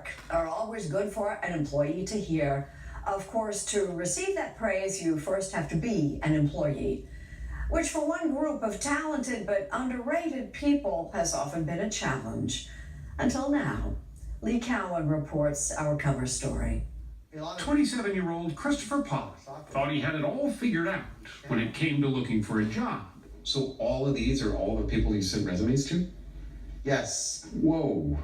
work are always good for an employee to hear. Of course, to receive that praise, you first have to be an employee, which for one group of talented but underrated people has often been a challenge. Until now. Lee Cowan reports our cover story. 27-year-old Christopher Pollock thought he had it all figured out when it came to looking for a job. So all of these are all the people you sent resumes to? Yes. Whoa.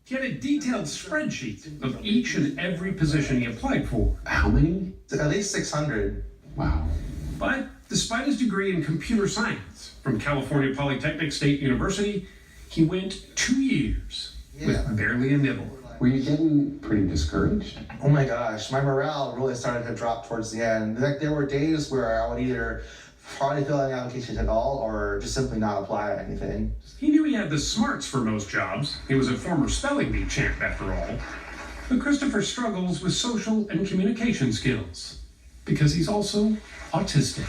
He had a detailed spreadsheet of each and every position he applied for. How many? At least 600. Wow. But despite his degree in computer science from California Polytechnic State University, he went 2 years with barely a nibble. Were you getting pretty discouraged? Oh my gosh, my morale really started to drop towards the end. Like, there were days where I would either hardly fill out an application at all or just simply not apply to anything. He knew he had the smarts for most jobs. He was a former spelling bee champ, after all. But Christopher struggles with social and communication skills because he's also autistic.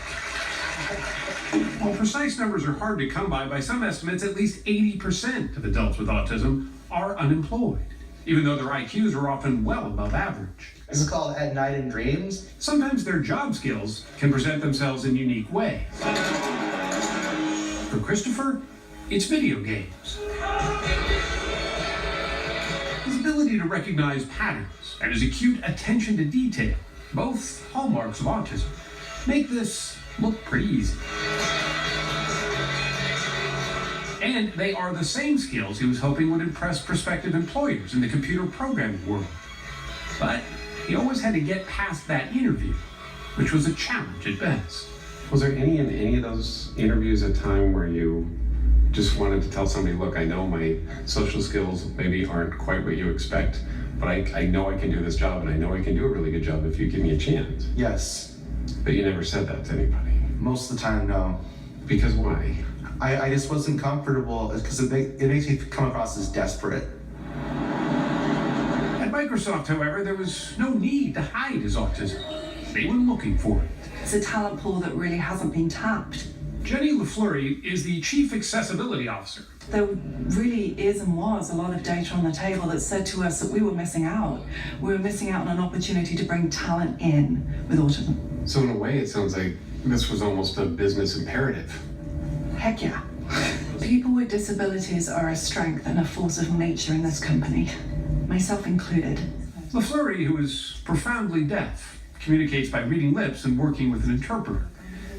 While precise numbers are hard to come by some estimates, at least 80% of adults with autism are unemployed, even though their IQs are often well above average. This is called At Night in Dreams. Sometimes their job skills can present themselves in unique ways. For Christopher, it's video games. His ability to recognize patterns and his acute attention to detail, both hallmarks of autism, make this look pretty easy. And they are the same skills he was hoping would impress prospective employers in the computer programming world. But he always had to get past that interview, which was a challenge at best. Was there in any of those interviews a time where you just wanted to tell somebody, look, I know my social skills maybe aren't quite what you expect, but I know I can do this job and I know I can do a really good job if you give me a chance? Yes. But you never said that to anybody. Most of the time, no. Because why? I just wasn't comfortable because it makes me come across as desperate. At Microsoft, however, there was no need to hide his autism. They were looking for it. It's a talent pool that really hasn't been tapped. Jenny LaFleury is the Chief Accessibility Officer. There really is and was a lot of data on the table that said to us that we were missing out. We were missing out on an opportunity to bring talent in with autism. So in a way, it sounds like this was almost a business imperative. Heck yeah. People with disabilities are a strength and a force of nature in this company, myself included. LaFleury, who is profoundly deaf, communicates by reading lips and working with an interpreter.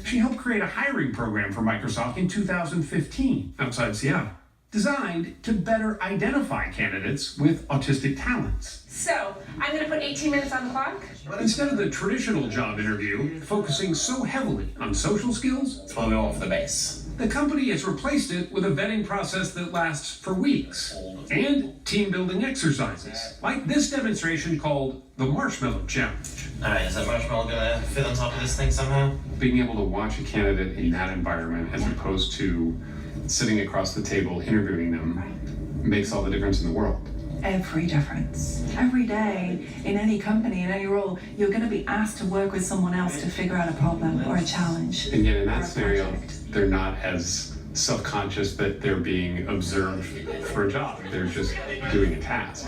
She helped create a hiring program for Microsoft in 2015 outside Seattle, designed to better identify candidates with autistic talents. So, I'm going to put 18 minutes on the clock. Instead of the traditional job interview, focusing so heavily on social skills, That's why we went for the base. the company has replaced it with a vetting process that lasts for weeks and team-building exercises, like this demonstration called the Marshmallow Challenge. Alright, is that marshmallow gonna fit on top of this thing somehow? Being able to watch a candidate in that environment as opposed to sitting across the table interviewing them makes all the difference in the world. Every difference. Every day, in any company, in any role, you're going to be asked to work with someone else to figure out a problem or a challenge. And yet in or that a scenario, project. they're not as self-conscious that they're being observed for a job. They're just doing a task.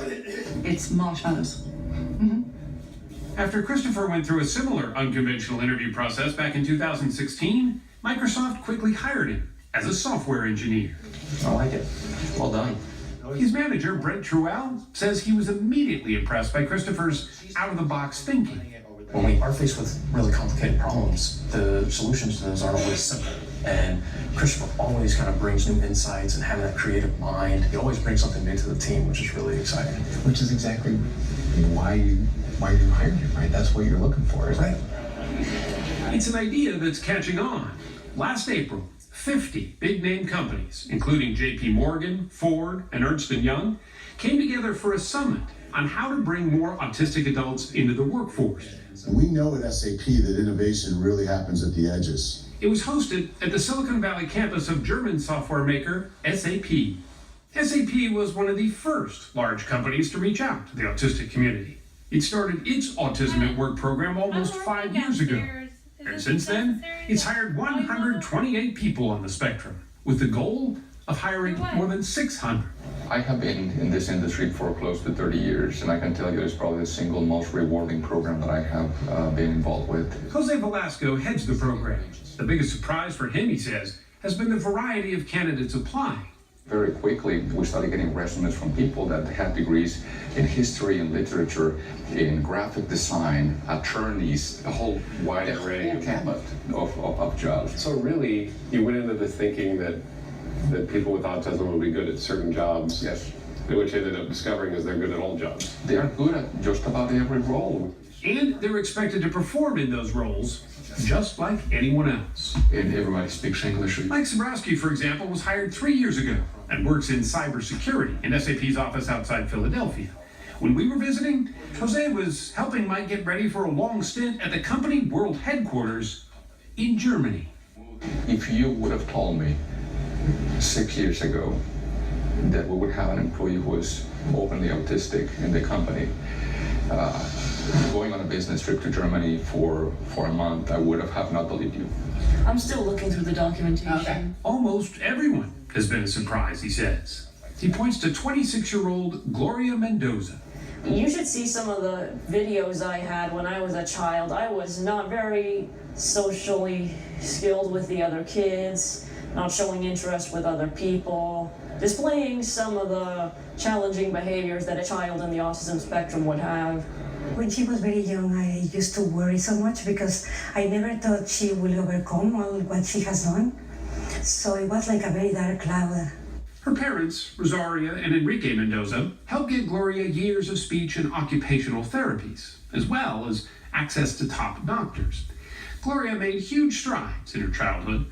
It's marshmallows. After Christopher went through a similar unconventional interview process back in 2016, Microsoft quickly hired him as a software engineer. I like it. Well done. His manager, Brent Truell, says he was immediately impressed by Christopher's out-of-the-box thinking. When we are faced with really complicated problems, the solutions to those aren't always simple. And Christopher always kind of brings new insights and having that creative mind. He always brings something new to the team, which is really exciting. Which is exactly why you hired him, right? That's what you're looking for, right? It's an idea that's catching on. Last April, 50 big-name companies, including JP Morgan, Ford, and Ernst & Young, came together for a summit on how to bring more autistic adults into the workforce. We know at SAP that innovation really happens at the edges. It was hosted at the Silicon Valley campus of German software maker SAP. SAP was one of the first large companies to reach out to the autistic community. It started its Autism at Work program almost 5 years ago. And since then, it's hired 128 people on the spectrum, with the goal of hiring more than 600. I have been in this industry for close to 30 years, and I can tell you it's probably the single most rewarding program that I have been involved with. Jose Velasco heads the program. The biggest surprise for him, he says, has been the variety of candidates applying. Very quickly, we started getting resumes from people that had degrees in history and literature, in graphic design, attorneys, a whole wide array of jobs. So really, you went into this thinking that people with autism would be good at certain jobs. Yes. Which ended up discovering is they're good at all jobs. They are good at just about every role. And they're expected to perform in those roles just like anyone else. And everybody speaks English. Mike Zabrowski, for example, was hired 3 years ago and works in cybersecurity in SAP's office outside Philadelphia. When we were visiting, Jose was helping Mike get ready for a long stint at the company world headquarters in Germany. If you would have told me 6 years ago that we would have an employee who was openly autistic in the company, going on a business trip to Germany for a month, I would have not believed you. I'm still looking through the documentation. Okay. Almost everyone has been a surprise, he says. He points to 26-year-old Gloria Mendoza. You should see some of the videos I had when I was a child. I was not very socially skilled with the other kids, not showing interest with other people, displaying some of the challenging behaviors that a child in the autism spectrum would have. When she was very young, I used to worry so much because I never thought she would overcome all what she has done. So it was like a very dark cloud. Her parents, Rosaria and Enrique Mendoza, helped get Gloria years of speech and occupational therapies, as well as access to top doctors. Gloria made huge strides in her childhood,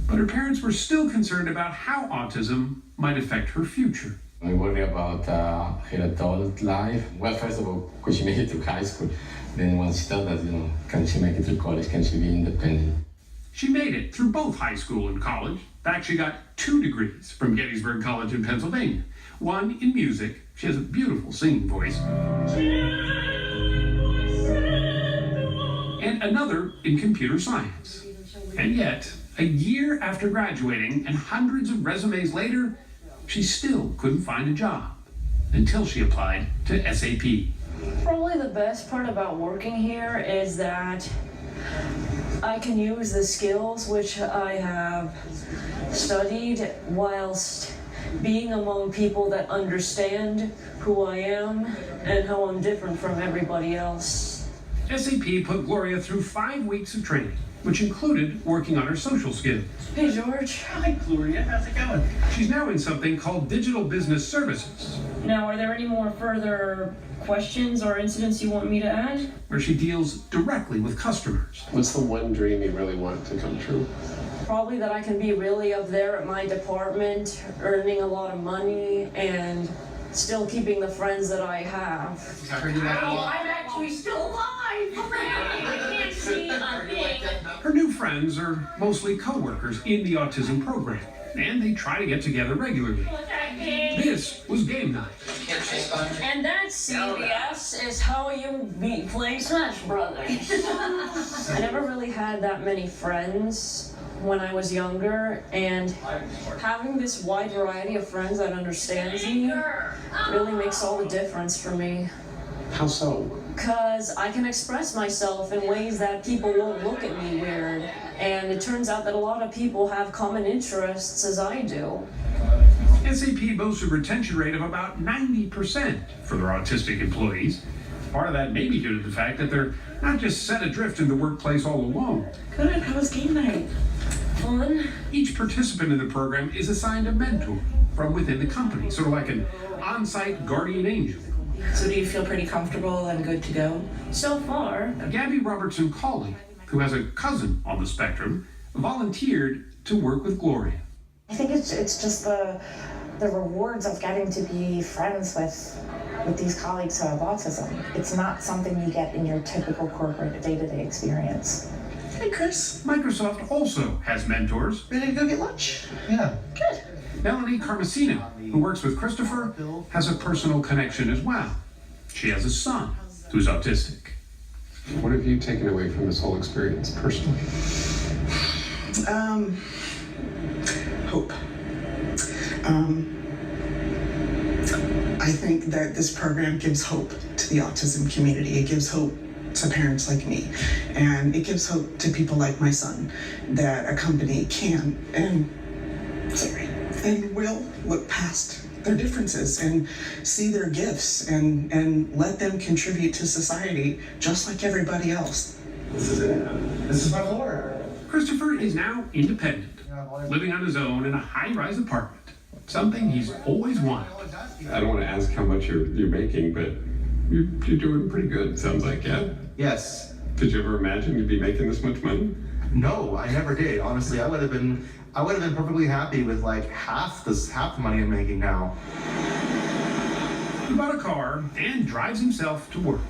but her parents were still concerned about how autism might affect her future. I worry about her adult life. Well, first of all, could she make it through high school? Then once she does that, can she make it through college? Can she be independent? She made it through both high school and college. In fact, she got 2 degrees from Gettysburg College in Pennsylvania. One in music. She has a beautiful singing voice. And another in computer science. And yet, a year after graduating and hundreds of resumes later, she still couldn't find a job until she applied to SAP. Probably the best part about working here is that I can use the skills which I have studied whilst being among people that understand who I am and how I'm different from everybody else. SAP put Gloria through 5 weeks of training, which included working on her social skills. Hey, George. Hi, Gloria. How's it going? She's now in something called Digital Business Services, Now, are there any more further questions or incidents you want me to add? where she deals directly with customers. What's the one dream you really want to come true? Probably that I can be really up there at my department, earning a lot of money, and still keeping the friends that I have. I'm actually still alive! Hooray! I can't see a thing. Her new friends are mostly co-workers in the autism program, and they try to get together regularly. This was game night. And that CBS is how you play Smash Brothers. I never really had that many friends when I was younger, and having this wide variety of friends that understands me really makes all the difference for me. How so? Because I can express myself in ways that people won't look at me weird, and it turns out that a lot of people have common interests as I do. SAP boasts a retention rate of about 90% for their autistic employees. Part of that may be due to the fact that they're not just set adrift in the workplace all alone. Good. How was game night? Fun. Each participant in the program is assigned a mentor from within the company, sort of like an on-site guardian angel. So do you feel pretty comfortable and good to go? So far. Gabby Robertson-Cawley, who has a cousin on the spectrum, volunteered to work with Gloria. I think it's just the rewards of getting to be friends with these colleagues who have autism. It's not something you get in your typical corporate day-to-day experience. Hey, Chris. Microsoft also has mentors. Ready to go get lunch? Yeah. Good. Melanie Carmesino, who works with Christopher, has a personal connection as well. She has a son who's autistic. What have you taken away from this whole experience personally? Hope. I think that this program gives hope to the autism community. It gives hope to parents like me, and it gives hope to people like my son that a company can and will look past their differences and see their gifts and let them contribute to society just like everybody else. This is it. This is my floor. Christopher is now independent, living on his own in a high-rise apartment, something he's always wanted. I don't want to ask how much you're making, but you're doing pretty good, sounds like, yeah? Yes. Did you ever imagine you'd be making this much money? No, I never did. Honestly, I would have been perfectly happy with like half the money I'm making now. He bought a car and drives himself to work.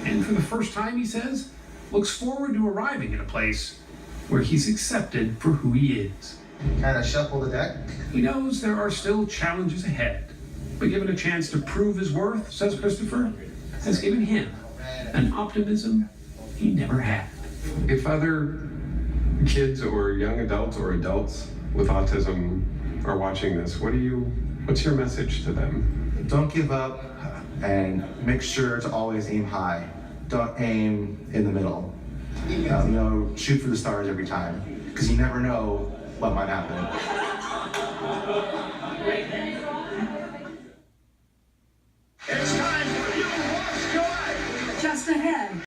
And for the first time, he says, looks forward to arriving at a place where he's accepted for who he is. Kind of shuffle the deck. He knows there are still challenges ahead, but given a chance to prove his worth, says Christopher, has given him an optimism he never had. If other kids or young adults or adults with autism are watching this, what's your message to them? Don't give up and make sure to always aim high. Don't aim in the middle. Shoot for the stars every time, because you never know what might happen.